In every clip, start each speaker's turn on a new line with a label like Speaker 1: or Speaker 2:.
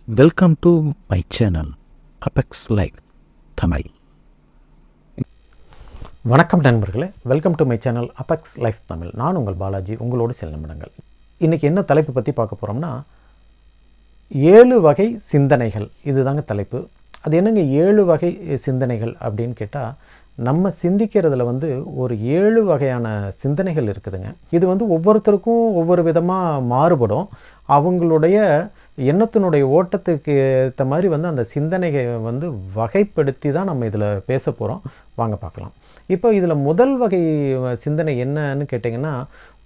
Speaker 1: Welcome to my channel Apex Life Tamil.
Speaker 2: வணக்கம் நண்பர்களே, welcome to my channel apex life Tamil. நான் உங்கள் பாலாஜி, உங்களோடு சில நிமிடங்கள். இன்றைக்கி என்ன தலைப்பு பற்றி பார்க்க போகிறோம்னா 7 வகை சிந்தனைகள். இதுதாங்க தலைப்பு. அது என்னங்க 7 வகை சிந்தனைகள் அப்படின்னு கேட்டால், நம்ம சிந்திக்கிறதுல ஒரு 7 வகையான சிந்தனைகள் இருக்குதுங்க. இது ஒவ்வொருத்தருக்கும் ஒவ்வொரு விதமாக மாறுபடும். அவங்களுடைய எண்ணத்தினுடைய ஓட்டத்துக்கு ஏற்ற மாதிரி அந்த சிந்தனையை வகைப்படுத்தி தான் நம்ம இதில் பேச போகிறோம். வாங்க பார்க்கலாம். இப்போ இதில் முதல் வகை சிந்தனை என்னன்னு கேட்டிங்கன்னா,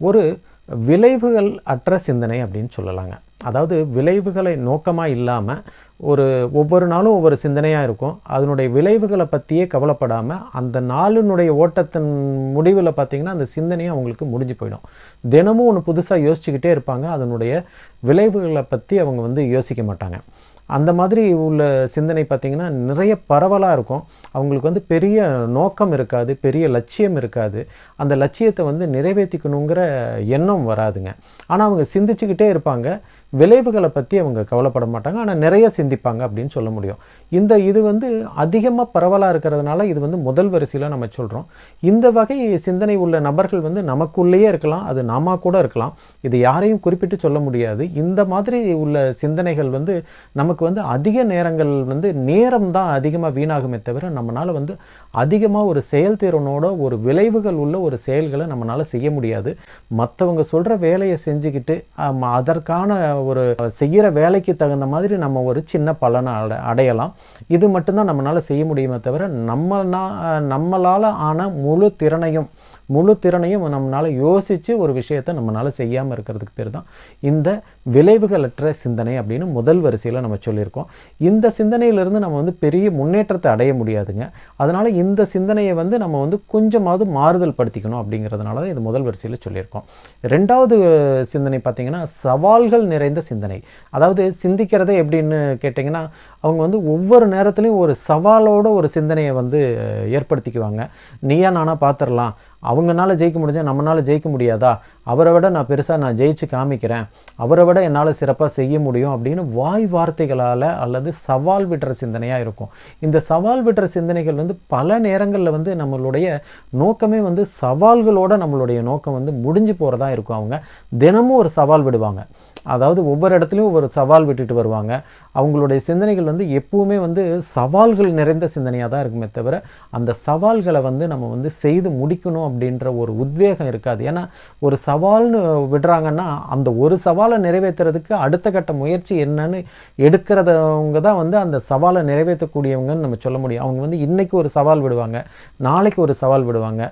Speaker 2: ஒரு விளைவுகள் அற்ற சிந்தனை அப்படின்னு சொல்லலாங்க. அதாவது விளைவுகளை நோக்கமாக இல்லாமல் ஒவ்வொரு நாளும் ஒவ்வொரு சிந்தனையாக இருக்கும். அதனுடைய விளைவுகளை பற்றியே கவலைப்படாமல் அந்த நாளினுடைய ஓட்டத்தின் முடிவில் பார்த்திங்கன்னா அந்த சிந்தனையும் அவங்களுக்கு முடிஞ்சு போயிடும். தினமும் ஒன்று புதுசாக யோசிச்சுக்கிட்டே இருப்பாங்க. அதனுடைய விளைவுகளை பற்றி அவங்க யோசிக்க மாட்டாங்க. அந்த மாதிரி உள்ள சிந்தனை பார்த்திங்கன்னா நிறைய பரவலாக இருக்கும். அவங்களுக்கு பெரிய நோக்கம் இருக்காது, பெரிய லட்சியம் இருக்காது. அந்த லட்சியத்தை நிறைவேற்றிக்கணுங்கிற எண்ணம் வராதுங்க. ஆனால் அவங்க சிந்திச்சுக்கிட்டே இருப்பாங்க. விளைவுகளை பற்றி அவங்க கவலைப்பட மாட்டாங்க. ஆனால் நிறைய சிந்திப்பாங்க அப்படின்னு சொல்ல முடியும். இது அதிகமாக பரவலாக இருக்கிறதுனால இது முதல் வரிசையில் நம்ம சொல்கிறோம். இந்த வகை சிந்தனை உள்ள நபர்கள் நமக்குள்ளேயே இருக்கலாம், அது நாம கூட இருக்கலாம். இது யாரையும் குறிப்பிட்டு சொல்ல முடியாது. இந்த மாதிரி உள்ள சிந்தனைகள் நமக்கு அதிக நேரங்கள் நேரம் தான் அதிகமாக வீணாகுமே தவிர நம்மளால் அதிகமாக ஒரு செயல்திறனோட ஒரு விளைவுகள் உள்ள ஒரு செயல்களை நம்மளால் செய்ய முடியாது. மற்றவங்க சொல்கிற வேலையை செஞ்சுக்கிட்டு அதற்கான ஒரு செய்கிற வேலைக்கு தகுந்த மாதிரி நம்ம ஒரு சின்ன பலனை அடையலாம். இது மட்டும்தான் நம்மளால் செய்ய முடியுமே தவிர நம்மளால் ஆன முழு திறனையும் நம்மளால் யோசித்து ஒரு விஷயத்தை நம்மளால் செய்யாமல் இருக்கிறதுக்கு பேர் தான் இந்த விளைவுகளற்ற சிந்தனை அப்படின்னு முதல் வரிசையில் நம்ம சொல்லியிருக்கோம். இந்த சிந்தனையிலிருந்து நம்ம பெரிய முன்னேற்றத்தை அடைய முடியாதுங்க. அதனால் இந்த சிந்தனையை நம்ம கொஞ்சமாவது மாறுதல் படுத்திக்கணும் அப்படிங்கிறதுனால தான் இது முதல் வரிசையில் சொல்லியிருக்கோம். ரெண்டாவது சிந்தனை பார்த்திங்கன்னா சவால்கள் நிறைந்த சிந்தனை. அதாவது சிந்திக்கிறதே எப்படின்னு கேட்டிங்கன்னா, அவங்க ஒவ்வொரு நேரத்துலையும் ஒரு சவாலோட ஒரு சிந்தனையை ஏற்படுத்திக்குவாங்க. நீயா நானா பார்த்துடலாம், அவங்களால ஜெயிக்க முடிஞ்சால் நம்மளால் ஜெயிக்க முடியாதா, அவரை விட நான் பெருசாக நான் ஜெயிச்சு காமிக்கிறேன், அவரை விட என்னால் சிறப்பாக செய்ய முடியும் அப்படின்னு வாய் வார்த்தைகளால் அல்லது சவால் விடுற சிந்தனையாக இருக்கும். இந்த சவால் விடுற சிந்தனைகள் பல நேரங்களில் நம்மளுடைய நோக்கமே சவால்களோடு நம்மளுடைய நோக்கம் முடிஞ்சு போகிறதா இருக்கும். அவங்க தினமும் ஒரு சவால் விடுவாங்க. அதாவது ஒவ்வொரு இடத்துலையும் ஒவ்வொரு சவால் விட்டுட்டு வருவாங்க. அவங்களுடைய சிந்தனைகள் எப்பவுமே சவால்கள் நிறைந்த சிந்தனையாக தான் இருக்குமே தவிர அந்த சவால்களை நம்ம செய்து முடிக்கணும் அப்படின்ற ஒரு உத்வேகம் இருக்காது. ஏன்னா ஒரு சவால்னு விடுறாங்கன்னா அந்த ஒரு சவாலை நிறைவேற்றுறதுக்கு அடுத்த கட்ட முயற்சி என்னன்னு எடுக்கிறவங்க தான் அந்த சவாலை நிறைவேற்றக்கூடியவங்கன்னு நம்ம சொல்ல முடியும். அவங்க இன்னைக்கு ஒரு சவால் விடுவாங்க, நாளைக்கு ஒரு சவால் விடுவாங்க,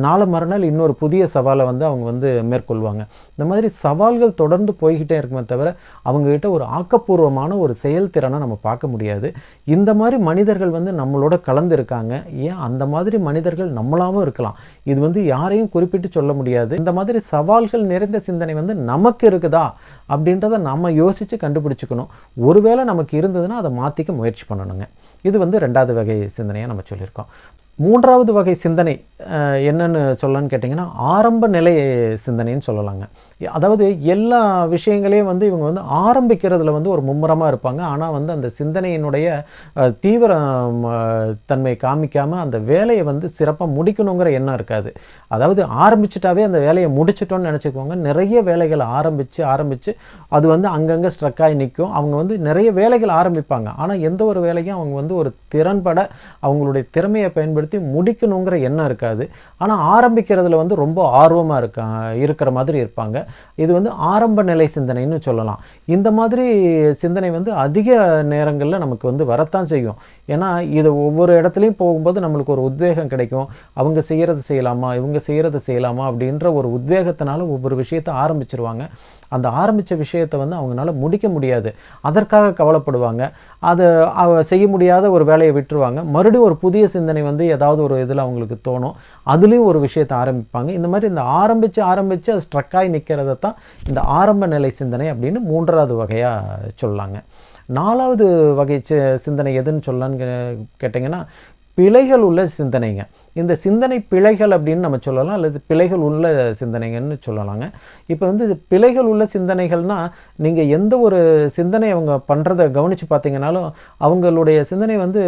Speaker 2: நாளை மறுநாள் இன்னொரு புதிய சவாலை அவங்க மேற்கொள்வாங்க. இந்த மாதிரி சவால்கள் தொடர்ந்து போய்கிட்டே இருக்குமே தவிர அவங்ககிட்ட ஒரு ஆக்கப்பூர்வமான ஒரு செயல்திறனை நம்ம பார்க்க முடியாது. இந்த மாதிரி மனிதர்கள் நம்மளோட கலந்து இருக்காங்க. ஏன் அந்த மாதிரி மனிதர்கள் நம்மளாவும் இருக்கலாம். இது யாரையும் குறிப்பிட்டு சொல்ல முடியாது. இந்த மாதிரி சவால்கள் நிறைந்த சிந்தனை நமக்கு இருக்குதா அப்படின்றத நம்ம யோசித்து கண்டுபிடிச்சிக்கணும். ஒருவேளை நமக்கு இருந்ததுன்னா அதை மாற்றிக்க முயற்சி பண்ணணுங்க. இது ரெண்டாவது வகை சிந்தனையாக நம்ம சொல்லியிருக்கோம். மூன்றாவது வகை சிந்தனை என்னன்னு சொல்லலான்னு கேட்டிங்கன்னா, ஆரம்ப நிலை சிந்தனைன்னு சொல்லலாங்க. அதாவது எல்லா விஷயங்களையும் இவங்க ஆரம்பிக்கிறதுல ஒரு மும்முரமாக இருப்பாங்க. ஆனால் அந்த சிந்தனையினுடைய தீவிர தன்மை காமிக்காமல் அந்த வேலையை சிறப்பாக முடிக்கணுங்கிற எண்ணம் இருக்காது. அதாவது ஆரம்பிச்சிட்டாவே அந்த வேலையை முடிச்சிட்டோன்னு நினச்சிக்குவாங்க. நிறைய வேலைகளை ஆரம்பித்து அது அங்கங்கே ஸ்ட்ரக்காகி நிற்கும். அவங்க நிறைய வேலைகள் ஆரம்பிப்பாங்க. ஆனால் எந்த ஒரு வேலையும் அவங்க ஒரு திறன்பட அவங்களுடைய திறமையை பயன்படுத்தி முடிக்கணுங்கிற எண்ணம் இருக்காது. ஆனால் ஆரம்பிக்கிறதுல ரொம்ப ஆர்வமாக இருக்கிற மாதிரி இருப்பாங்க. இது ஆரம்ப நிலை சிந்தனைன்னு சொல்லலாம். இந்த மாதிரி சிந்தனை அதிக நேரங்களில் நமக்கு வரத்தான் செய்யும். ஏன்னா இது ஒவ்வொரு இடத்துலையும் போகும்போது நம்மளுக்கு ஒரு உத்வேகம் கிடைக்கும். அவங்க செய்கிறது செய்யலாமா, இவங்க செய்கிறது செய்யலாமா அப்படின்ற ஒரு உத்வேகத்தினால ஒவ்வொரு விஷயத்தை ஆரம்பிச்சிருவாங்க. அந்த ஆரம்பித்த விஷயத்தை அவங்களால முடிக்க முடியாது. அதற்காக கவலைப்படுவாங்க. அதை செய்ய முடியாத ஒரு வேலையை விட்டுருவாங்க. மறுபடியும் ஒரு புதிய சிந்தனை ஏதாவது ஒரு இதில் அவங்களுக்கு தோணும். அதுலேயும் ஒரு விஷயத்தை ஆரம்பிப்பாங்க. இந்த மாதிரி இந்த ஆரம்பித்து அது ஸ்ட்ரக்காகி நிற்கிறத தான் இந்த ஆரம்ப நிலை சிந்தனை அப்படின்னு மூன்றாவது வகையாக சொல்லலாங்க. நாலாவது வகை சிந்தனை எதுன்னு சொல்லலான்னு கேட்டிங்கன்னா, பிழைகள் உள்ள சிந்தனைங்க. இந்த சிந்தனை பிழைகள் அப்படின்னு நம்ம சொல்லலாம், அல்லது பிழைகள் உள்ள சிந்தனைகள்னு சொல்லலாங்க. இப்போ வந்து பிழைகள் உள்ள சிந்தனைகள்னால் நீங்கள் எந்த ஒரு சிந்தனை அவங்க பண்ணுறதை கவனித்து பார்த்தீங்கன்னாலும் அவங்களுடைய சிந்தனை வந்து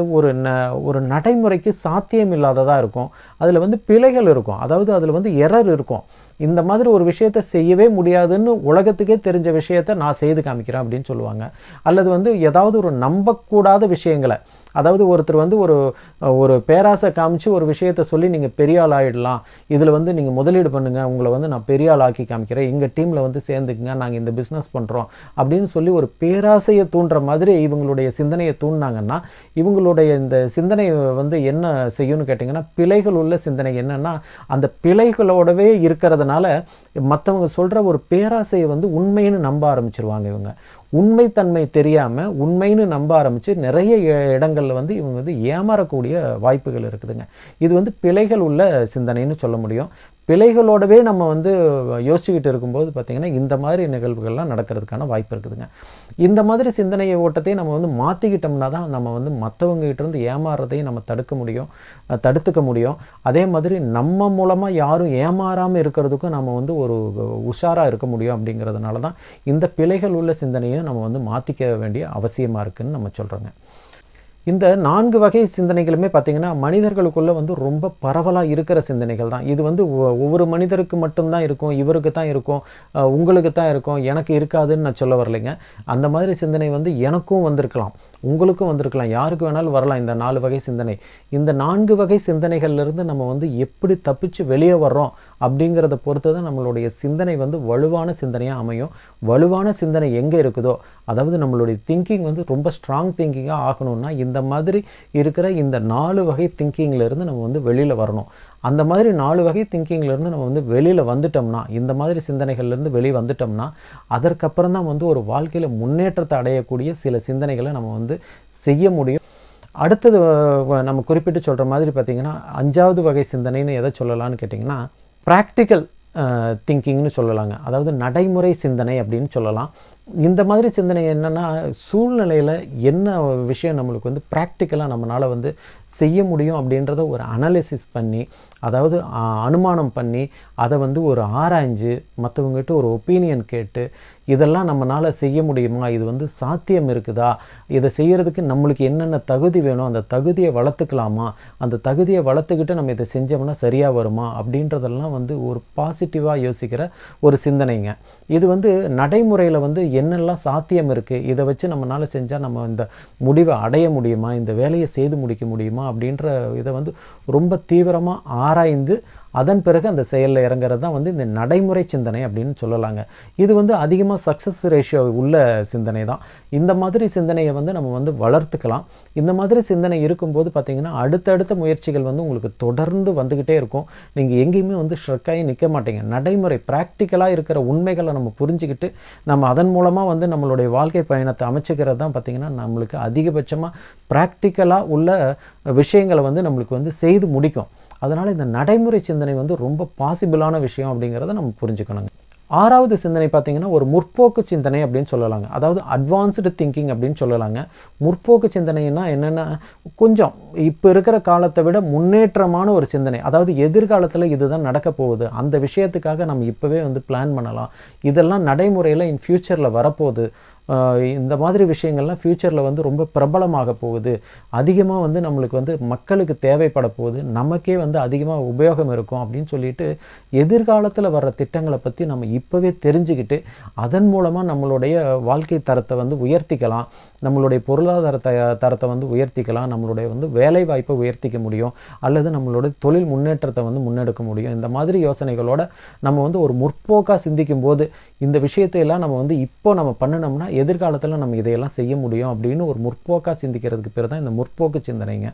Speaker 2: ஒரு நடைமுறைக்கு சாத்தியம் இல்லாததாக இருக்கும். அதில் வந்து பிழைகள் இருக்கும், அதாவது அதில் வந்து எரர் இருக்கும். இந்த மாதிரி ஒரு விஷயத்தை செய்யவே முடியாதுன்னு உலகத்துக்கே தெரிஞ்ச விஷயத்தை நான் செய்து காமிக்கிறேன் அப்படின்னு சொல்லுவாங்க. அல்லது வந்து ஏதாவது ஒரு நம்பக்கூடாத விஷயங்களை, அதாவது ஒருத்தர் வந்து ஒரு பேராசை காமிச்சு ஒரு விஷயத்தை சொல்லி நீங்கள் பெரிய ஆள் ஆகிடலாம், இதில் வந்து நீங்கள் முதலீடு பண்ணுங்கள், உங்களை வந்து நான் பெரிய ஆள் ஆக்கி காமிக்கிறேன், எங்கள் டீமில் வந்து சேர்ந்துக்குங்க, நாங்கள் இந்த பிஸ்னஸ் பண்ணுறோம் அப்படின்னு சொல்லி ஒரு பேராசையை தூண்டுற மாதிரி இவங்களுடைய சிந்தனையை தூண்டினாங்கன்னா இவங்களுடைய இந்த சிந்தனை வந்து என்ன செய்யும்னு கேட்டிங்கன்னா, பிழைகள் உள்ள சிந்தனை. என்னென்னா அந்த பிழைகளோடவே இருக்கிறதுனால மற்றவங்க சொல்கிற ஒரு பேராசையை வந்து உண்மைன்னு நம்ப ஆரம்பிச்சிருவாங்க. இவங்க உண்மைத்தன்மை தெரியாமல் உண்மைன்னு நம்ப ஆரம்பித்து நிறைய இடங்களில் வந்து இவங்க வந்து ஏமாறக்கூடிய வாய்ப்புகள் இருக்குதுங்க. இது வந்து பிழைகள் உள்ள சிந்தனைன்னு சொல்ல முடியும். பிழைகளோடவே நம்ம வந்து யோசிச்சுக்கிட்டு இருக்கும்போது பார்த்திங்கன்னா இந்த மாதிரி நிகழ்வுகள்லாம் நடக்கிறதுக்கான வாய்ப்பு இருக்குதுங்க. இந்த மாதிரி சிந்தனையை ஓட்டத்தையும் நம்ம வந்து மாற்றிக்கிட்டோம்னா தான் நம்ம வந்து மற்றவங்ககிட்டேருந்து ஏமாறுறதையும் நம்ம தடுத்துக்க முடியும். அதே மாதிரி நம்ம மூலமாக யாரும் ஏமாறாமல் இருக்கிறதுக்கும் நம்ம வந்து ஒரு உஷாராக இருக்க முடியும். அப்படிங்கிறதுனால தான் இந்த பிழைகள் உள்ள சிந்தனையை நம்ம வந்து மாற்றிக்க வேண்டிய அவசியமாக இருக்குதுன்னு நம்ம சொல்கிறோங்க. இந்த 4 வகை சிந்தனைகளுமே பார்த்திங்கன்னா மனிதர்களுக்குள்ளே வந்து ரொம்ப பரவலாக இருக்கிற சிந்தனைகள் தான். இது வந்து ஒவ்வொரு மனிதருக்கு மட்டும்தான் இருக்கும், இவருக்கு தான் இருக்கும், உங்களுக்கு தான் இருக்கும், எனக்கு இருக்காதுன்னு நான் சொல்ல வரலைங்க. அந்த மாதிரி சிந்தனை வந்து எனக்கும் வந்திருக்கலாம், உங்களுக்கும் வந்திருக்கலாம், யாருக்கு வேணாலும் வரலாம் இந்த 4 வகை சிந்தனை. இந்த 4 வகை சிந்தனைகள்லேருந்து நம்ம வந்து எப்படி தப்பிச்சு வெளியே வர்றோம் அப்படிங்கிறத பொறுத்து தான் நம்மளுடைய சிந்தனை வந்து வலுவான சிந்தனையாக அமையும். வலுவான சிந்தனை எங்கே இருக்குதோ, அதாவது நம்மளுடைய திங்கிங் வந்து ரொம்ப ஸ்ட்ராங் திங்கிங்காக ஆகணும்னா இந்த மாதிரி இருக்கிற இந்த 4 வகை திங்கிங்லேருந்து நம்ம வந்து வெளியில் வரணும். அந்த மாதிரி 4 வகை திங்கிங்லேருந்து நம்ம வந்து வெளியில் வந்துட்டோம்னா, இந்த மாதிரி சிந்தனைகள்லேருந்து வெளியே வந்துட்டோம்னா அதற்கப்புறம் தான் வந்து ஒரு வாழ்க்கையில் முன்னேற்றத்தை அடையக்கூடிய சில சிந்தனைகளை நம்ம வந்து செய்ய முடியும். அடுத்தது நம்ம குறிப்பிட்டு சொல்கிற மாதிரி பார்த்திங்கன்னா 5வது வகை சிந்தனைன்னு எதை சொல்லலான்னு கேட்டிங்கன்னா ப்ராக்டிக்கல் திங்கிங்னு சொல்லலாங்க. அதாவது நடைமுறை சிந்தனை அப்படின்னு சொல்லலாம். இந்த மாதிரி சிந்தனை என்னென்னா, சூழ்நிலையில் என்ன விஷயம் நம்மளுக்கு வந்து ப்ராக்டிக்கலாக நம்மளால் வந்து செய்ய முடியும் அப்படின்றத ஒரு அனாலிசிஸ் பண்ணி, அதாவது அனுமானம் பண்ணி, அதை வந்து ஒரு ஆராய்ஞ்சு மற்றவங்ககிட்ட ஒரு ஒப்பீனியன் கேட்டு இதெல்லாம் நம்மளால் செய்ய முடியுமா, இது வந்து சாத்தியம் இருக்குதா, இதை செய்கிறதுக்கு நம்மளுக்கு என்னென்ன தகுதி வேணும், அந்த தகுதியை வளர்த்துக்கலாமா, அந்த தகுதியை வளர்த்துக்கிட்டு நம்ம இதை செஞ்சோம்னா சரியாக வருமா அப்படின்றதெல்லாம் வந்து ஒரு பாசிட்டிவாக யோசிக்கிற ஒரு சிந்தனைங்க. இது வந்து நடைமுறையில் வந்து என்னெல்லாம் சாத்தியம் இருக்குது, இதை வச்சு நம்மளால் செஞ்சால் நம்ம இந்த முடிவை அடைய முடியுமா, இந்த வேலையை செய்து முடிக்க முடியுமா அப்படின்ற இதை வந்து ரொம்ப தீவிரமாக ஆராய்ந்து அதன் பிறகு அந்த செயலில் இறங்குறது தான் வந்து இந்த நடைமுறை சிந்தனை அப்படின்னு சொல்லலாங்க. இது வந்து அதிகமாக சக்ஸஸ் ரேஷியோ உள்ள சிந்தனை தான். இந்த மாதிரி சிந்தனையை வந்து நம்ம வந்து வளர்த்துக்கலாம். இந்த மாதிரி சிந்தனை இருக்கும்போது பார்த்திங்கன்னா அடுத்தடுத்த முயற்சிகள் வந்து உங்களுக்கு தொடர்ந்து வந்துக்கிட்டே இருக்கும். நீங்கள் எங்கேயுமே வந்து ஸ்ட்ரக்காகி நிற்க மாட்டீங்க. நடைமுறை ப்ராக்டிக்கலாக இருக்கிற உண்மைகளை நம்ம புரிஞ்சுக்கிட்டு நம்ம அதன் மூலமாக வந்து நம்மளுடைய வாழ்க்கை பயணத்தை அமைச்சிக்கிறது தான் பார்த்திங்கன்னா நம்மளுக்கு அதிகபட்சமாக ப்ராக்டிக்கலாக உள்ள விஷயங்களை வந்து நம்மளுக்கு வந்து செய்து முடிக்கும். அதனால் இந்த நடைமுறை சிந்தனை வந்து ரொம்ப பாசிபிளான விஷயம் அப்படிங்கிறத நம்ம புரிஞ்சுக்கணுங்க. 6வது சிந்தனை பார்த்திங்கன்னா ஒரு முற்போக்கு சிந்தனை அப்படின்னு சொல்லலாங்க. அதாவது அட்வான்ஸ்டு திங்கிங் அப்படின்னு சொல்லலாங்க. முற்போக்கு சிந்தனைன்னா என்னென்னா, கொஞ்சம் இப்போ இருக்கிற காலத்தை விட முன்னேற்றமான ஒரு சிந்தனை. அதாவது எதிர்காலத்தில் இதுதான் நடக்க போகுது, அந்த விஷயத்துக்காக நம்ம இப்போவே வந்து பிளான் பண்ணலாம், இதெல்லாம் நடைமுறையில் இன் ஃப்யூச்சரில் வரப்போகுது, இந்த மாதிரி விஷயங்கள்லாம் ஃப்யூச்சரில் வந்து ரொம்ப பிரபலமாக போகுது, அதிகமாக வந்து நம்மளுக்கு வந்து மக்களுக்கு தேவைப்பட போகுது, நமக்கே வந்து அதிகமாக உபயோகம் இருக்கும் அப்படின்னு சொல்லிட்டு எதிர்காலத்தில் வர்ற திட்டங்களை பற்றி நம்ம இப்போவே தெரிஞ்சுக்கிட்டு அதன் மூலமாக நம்மளுடைய வாழ்க்கை தரத்தை வந்து உயர்த்திக்கலாம், நம்மளுடைய பொருளாதார தரத்தை வந்து உயர்த்திக்கலாம், நம்மளுடைய வந்து வேலை வாய்ப்பை உயர்த்திக்க முடியும், அல்லது நம்மளுடைய தொழில் முன்னேற்றத்தை வந்து முன்னெடுக்க முடியும். இந்த மாதிரி யோசனைகளோட நம்ம வந்து ஒரு முற்போக்காக சிந்திக்கும் போது இந்த விஷயத்தையெல்லாம் நம்ம வந்து இப்போ நம்ம பண்ணினோம்னா எதிர்காலத்தில் நம்ம இதையெல்லாம் செய்ய முடியும் அப்படின்னு ஒரு முற்போக்காக சிந்திக்கிறதுக்கு பேர் தான் இந்த முற்போக்கு சிந்தனைங்க.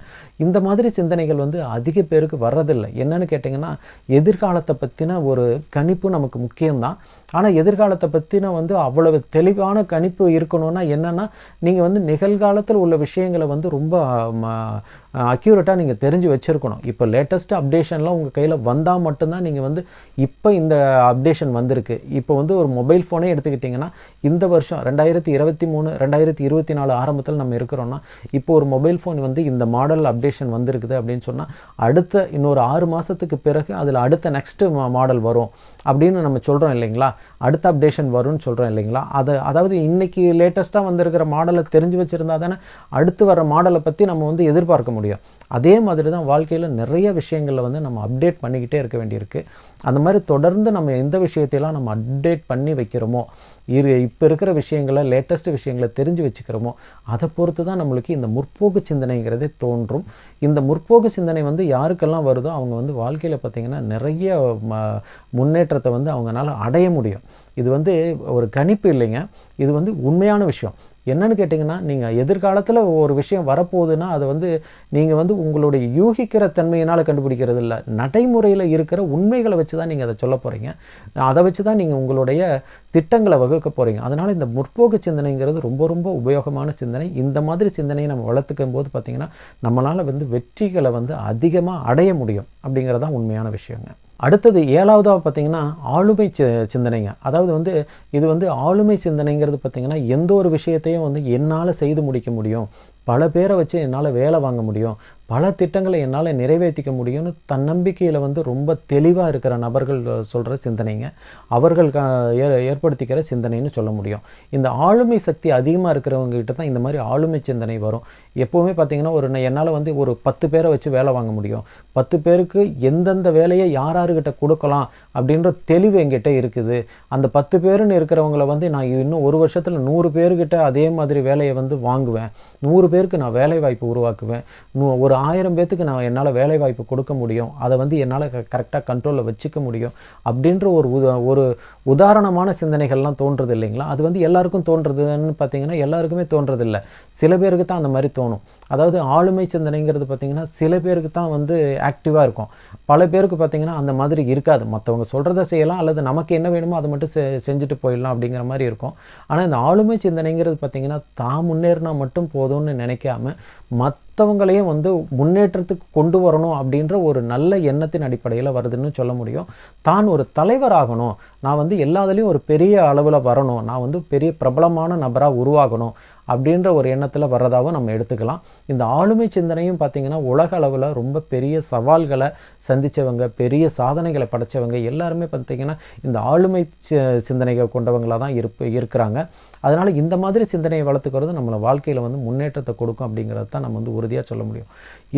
Speaker 2: இந்த மாதிரி சிந்தனைகள் வந்து அதிக பேருக்கு வர்றதில்லை. என்னன்னு கேட்டிங்கன்னா, எதிர்காலத்தை பற்றின ஒரு கணிப்பு நமக்கு முக்கியம்தான். ஆனால் எதிர்காலத்தை பற்றின வந்து அவ்வளவு தெளிவான கணிப்பு இருக்கணும்னா என்னென்னா, நீங்கள் வந்து நிகழ்காலத்தில் உள்ள விஷயங்களை வந்து ரொம்ப அக்யூரேட்டாக நீங்கள் தெரிஞ்சு வச்சுருக்கணும். இப்போ லேட்டஸ்ட்டு அப்டேஷன்லாம் உங்கள் கையில் வந்தால் மட்டும்தான் நீங்கள் வந்து இப்போ இந்த அப்டேஷன் வந்திருக்கு. இப்போ வந்து ஒரு மொபைல் ஃபோனே எடுத்துக்கிட்டிங்கன்னா இந்த வருஷம் 2023 2024 ஆரம்பத்தில் நம்ம இருக்கிறோன்னா இப்போ ஒரு மொபைல் ஃபோன் வந்து இந்த மாடல் அப்டேஷன் வந்திருக்குது அப்படின்னு சொன்னால் அடுத்த இன்னொரு 6 மாதத்துக்கு பிறகு அதில் அடுத்த நெக்ஸ்ட்டு மாடல் வரும் அப்படின்னு நம்ம சொல்கிறோம் இல்லைங்களா, அடுத்த அப்டேஷன் வரும்னு சொல்கிறோம் இல்லைங்களா. அதாவது இன்றைக்கி லேட்டஸ்ட்டாக வந்திருக்கிற மாடலை தெரிஞ்சு வச்சுருந்தா தானே அடுத்து வர மாடலை பற்றி நம்ம வந்து எதிர்பார்க்க முடியும். அதே மாதிரி தான் வாழ்க்கையில் நிறைய விஷயங்களில் வந்து நம்ம அப்டேட் பண்ணிக்கிட்டே இருக்க வேண்டியிருக்கு. அந்த மாதிரி தொடர்ந்து நம்ம எந்த விஷயத்தையெல்லாம் நம்ம அப்டேட் பண்ணி வைக்கிறோமோ, இப்போ இருக்கிற விஷயங்களை லேட்டஸ்ட் விஷயங்களை தெரிஞ்சு வச்சுக்கிறோமோ, அதை பொறுத்து தான் நம்மளுக்கு இந்த முற்போக்கு சிந்தனைங்கிறதே தோன்றும். இந்த முற்போக்கு சிந்தனை வந்து யாருக்கெல்லாம் வருதோ அவங்க வந்து வாழ்க்கையில் பார்த்திங்கன்னா நிறைய முன்னேற்றத்தை வந்து அவங்களால அடைய முடியும். இது வந்து ஒரு கணிப்பு இல்லைங்க, இது வந்து உண்மையான விஷயம். என்னன்னு கேட்டிங்கன்னா, நீங்கள் எதிர்காலத்தில் ஒரு விஷயம் வரப்போகுதுன்னா அதை வந்து நீங்கள் வந்து உங்களுடைய யூகிக்கிற தன்மையினால் கண்டுபிடிக்கிறது இல்லை, நடைமுறையில் இருக்கிற உண்மைகளை வச்சு தான் நீங்கள் அதை சொல்ல போகிறீங்க. அதை வச்சு தான் நீங்கள் உங்களுடைய திட்டங்களை வகுக்க போகிறீங்க. அதனால் இந்த முற்போக்கு சிந்தனைங்கிறது ரொம்ப ரொம்ப உபயோகமான சிந்தனை. இந்த மாதிரி சிந்தனையை நம்ம வளர்த்துக்கும் போது பார்த்திங்கன்னா நம்மளால் வந்து வெற்றிகளை வந்து அதிகமாக அடைய முடியும் அப்படிங்கிறது தான் உண்மையான விஷயங்க. அடுத்தது 7வதாக பார்த்திங்கன்னா ஆளுமை சிந்தனைங்க. அதாவது வந்து இது வந்து ஆளுமை சிந்தனைங்கிறது பார்த்திங்கன்னா எந்த ஒரு விஷயத்தையும் வந்து என்னால் செய்து முடிக்க முடியும், பல பேரை வச்சு என்னால் வேலை வாங்க முடியும், பல திட்டங்களை என்னால் நிறைவேற்றிக்க முடியும்னு தன்னம்பிக்கையில் வந்து ரொம்ப தெளிவாக இருக்கிற நபர்கள் சொல்கிற சிந்தனைங்க, அவர்கள் ஏற்படுத்திக்கிற சிந்தனைன்னு சொல்ல முடியும். இந்த ஆளுமை சக்தி அதிகமாக இருக்கிறவங்ககிட்ட தான் இந்த மாதிரி ஆளுமை சிந்தனை வரும். எப்போவுமே பார்த்திங்கன்னா என்னால் வந்து ஒரு 10 பேரை வச்சு வேலை வாங்க முடியும், 10 பேருக்கு எந்தெந்த வேலையை யார்கிட்ட கொடுக்கலாம் அப்படின்ற தெளிவு என்கிட்ட இருக்குது. அந்த 10 பேருன்னு இருக்கிறவங்கள வந்து நான் இன்னும் ஒரு வருஷத்தில் 100 பேர்கிட்ட அதே மாதிரி வேலையை வந்து வாங்குவேன், 100 பேருக்கு நான் வேலை வாய்ப்பு உருவாக்குவேன், ஒரு 1000 பேத்துக்கு நான் என்னால் வேலை வாய்ப்பு கொடுக்க முடியும், அதை வந்து என்னால் கரெக்டாக கண்ட்ரோலில் வச்சுக்க முடியும் அப்படின்ற ஒரு உதாரணமான சிந்தனைகள்லாம் தோன்றுறது இல்லைங்களா. அது வந்து எல்லாருக்கும் தோன்றதுன்னு பார்த்தீங்கன்னா எல்லாருக்குமே தோன்றதில்லை, சில பேருக்கு தான் அந்த மாதிரி தோணும். அதாவது ஆளுமை சிந்தனைங்கிறது பார்த்திங்கன்னா சில பேருக்கு தான் வந்து ஆக்டிவாக இருக்கும், பல பேருக்கு பார்த்திங்கன்னா அந்த மாதிரி இருக்காது. மற்றவங்க சொல்கிறத செய்யலாம் அல்லது நமக்கு என்ன வேணுமோ அதை மட்டும் செஞ்சுட்டு போயிடலாம் அப்படிங்கிற மாதிரி இருக்கும். ஆனால் இந்த ஆளுமை சிந்தனைங்கிறது பார்த்திங்கன்னா தான் முன்னேறினா மட்டும் போதும்னு நினைக்காம மற்றவங்களையும் வந்து முன்னேற்றத்துக்கு கொண்டு வரணும் அப்படின்ற ஒரு நல்ல எண்ணத்தின் அடிப்படையில் வருதுன்னு சொல்ல முடியும். தான் ஒரு தலைவராகணும், நான் வந்து எல்லாத்துலேயும் ஒரு பெரிய அளவில் வரணும், நான் வந்து பெரிய பிரபலமான நபராக உருவாகணும் அப்படின்ற ஒரு எண்ணத்தில் வர்றதாகவும் நம்ம எடுத்துக்கலாம். இந்த ஆளுமை சிந்தனையும் பார்த்திங்கன்னா உலக அளவில் ரொம்ப பெரிய சவால்களை சந்தித்தவங்க, பெரிய சாதனைகளை படைத்தவங்க எல்லாருமே பார்த்திங்கன்னா இந்த ஆளுமை சிந்தனைகள் கொண்டவங்களாக தான் இருக்கிறாங்க. அதனால் இந்த மாதிரி சிந்தனையை வளர்த்துக்கிறது நம்மளை வாழ்க்கையில் வந்து முன்னேற்றத்தை கொடுக்கும் அப்படிங்கிறது தான் நம்ம வந்து உறுதியாக சொல்ல முடியும்.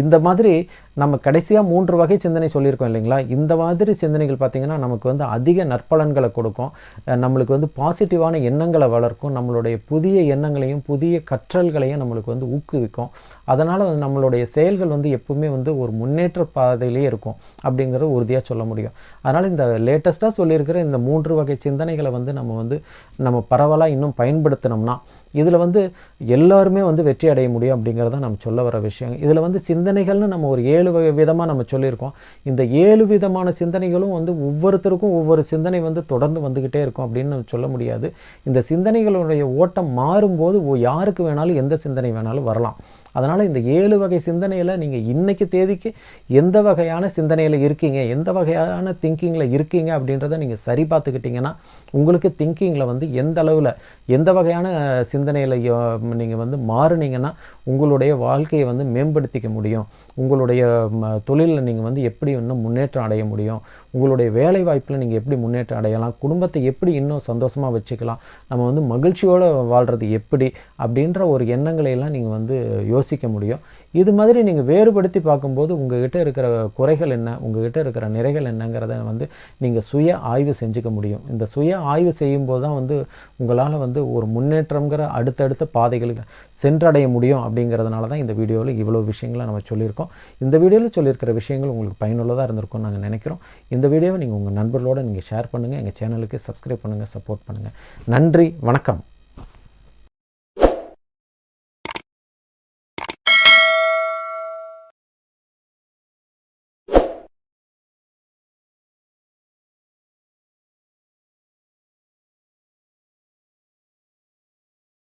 Speaker 2: இந்த மாதிரி நம்ம கடைசியாக 3 வகை சிந்தனை சொல்லியிருக்கோம் இல்லைங்களா. இந்த மாதிரி சிந்தனைகள் பார்த்திங்கன்னா நமக்கு வந்து அதிக நற்பலன்களை கொடுக்கும், நம்மளுக்கு வந்து பாசிட்டிவான எண்ணங்களை வளர்க்கும், நம்மளுடைய புதிய எண்ணங்களையும் புதிய கற்றல்களையும் நம்மளுக்கு வந்து ஊக்குவிக்கும். அதனால் வந்து நம்மளுடைய செயல்கள் வந்து எப்பவுமே வந்து ஒரு முன்னேற்ற பாதையிலே இருக்கும் அப்படிங்கிறத உறுதியாக சொல்ல முடியும். அதனால் இந்த லேட்டஸ்ட்டாக சொல்லியிருக்கிற இந்த 3 வகை சிந்தனைகளை வந்து நம்ம பரவலாக இன்னும் பயன்படுத்தினோம்னா இதில் வந்து எல்லாருமே வந்து வெற்றி அடைய முடியும் அப்படிங்கிறத நம்ம சொல்ல வர விஷயம். இதில் வந்து சிந்தனைகள்னு நம்ம ஒரு 7 விதமாக நம்ம சொல்லியிருக்கோம். இந்த 7 விதமான சிந்தனைகளும் வந்து ஒவ்வொருத்தருக்கும் ஒவ்வொரு சிந்தனை வந்து தொடர்ந்து வந்துக்கிட்டே இருக்கும் அப்படின்னு சொல்ல முடியாது. இந்த சிந்தனைகளுடைய ஓட்டம் மாறும்போது யாருக்கு வேணாலும் எந்த சிந்தனை வேணாலும் வரலாம். அதனால் இந்த 7 வகை சிந்தனையில் நீங்கள் இன்றைக்கி தேதிக்கு எந்த வகையான சிந்தனையில் இருக்கீங்க, எந்த வகையான திங்கிங்கில் இருக்கீங்க அப்படின்றத நீங்கள் சரி பார்த்துக்கிட்டிங்கன்னா உங்களுக்கு திங்கிங்கில் வந்து எந்த அளவில் எந்த வகையான சிந்தனையில் நீங்கள் வந்து மாறுனீங்கன்னா உங்களுடைய வாழ்க்கையை வந்து மேம்படுத்திக்க முடியும், உங்களுடைய தொழிலில் நீங்கள் வந்து எப்படி இன்னும் முன்னேற்றம் அடைய முடியும், உங்களுடைய வேலை வாய்ப்பில் நீங்கள் எப்படி முன்னேற்றம் அடையலாம், குடும்பத்தை எப்படி இன்னும் சந்தோஷமாக வச்சுக்கலாம், நம்ம வந்து மகிழ்ச்சியோடு வாழ்கிறது எப்படி அப்படின்ற ஒரு எண்ணங்களையெல்லாம் நீங்கள் வந்து யோசிக்க முடியும். இது மாதிரி நீங்கள் வேறுபடுத்தி பார்க்கும்போது உங்கள்கிட்ட இருக்கிற குறைகள் என்ன, உங்கள்கிட்ட இருக்கிற நிறைகள் என்னங்கிறத வந்து நீங்கள் சுய ஆய்வு செஞ்சுக்க முடியும். இந்த சுய ஆய்வு செய்யும்போது தான் வந்து உங்களால் வந்து ஒரு முன்னேற்றங்கிற அடுத்தடுத்த பாதைகளுக்கு சென்றடைய முடியும். அப்படிங்கிறதுனால தான் இந்த வீடியோவில் இவ்வளோ விஷயங்களை நம்ம சொல்லியிருக்கோம். இந்த வீடியோவில் சொல்லியிருக்கிற விஷயங்கள் உங்களுக்கு பயனுள்ளதாக இருந்திருக்கும்னு நாங்கள் நினைக்கிறோம். இந்த வீடியோவை நீங்கள் உங்கள் நண்பர்களோடு நீங்கள் ஷேர் பண்ணுங்கள், எங்கள் சேனலுக்கு சப்ஸ்கிரைப் பண்ணுங்கள், சப்போர்ட் பண்ணுங்கள். நன்றி, வணக்கம்.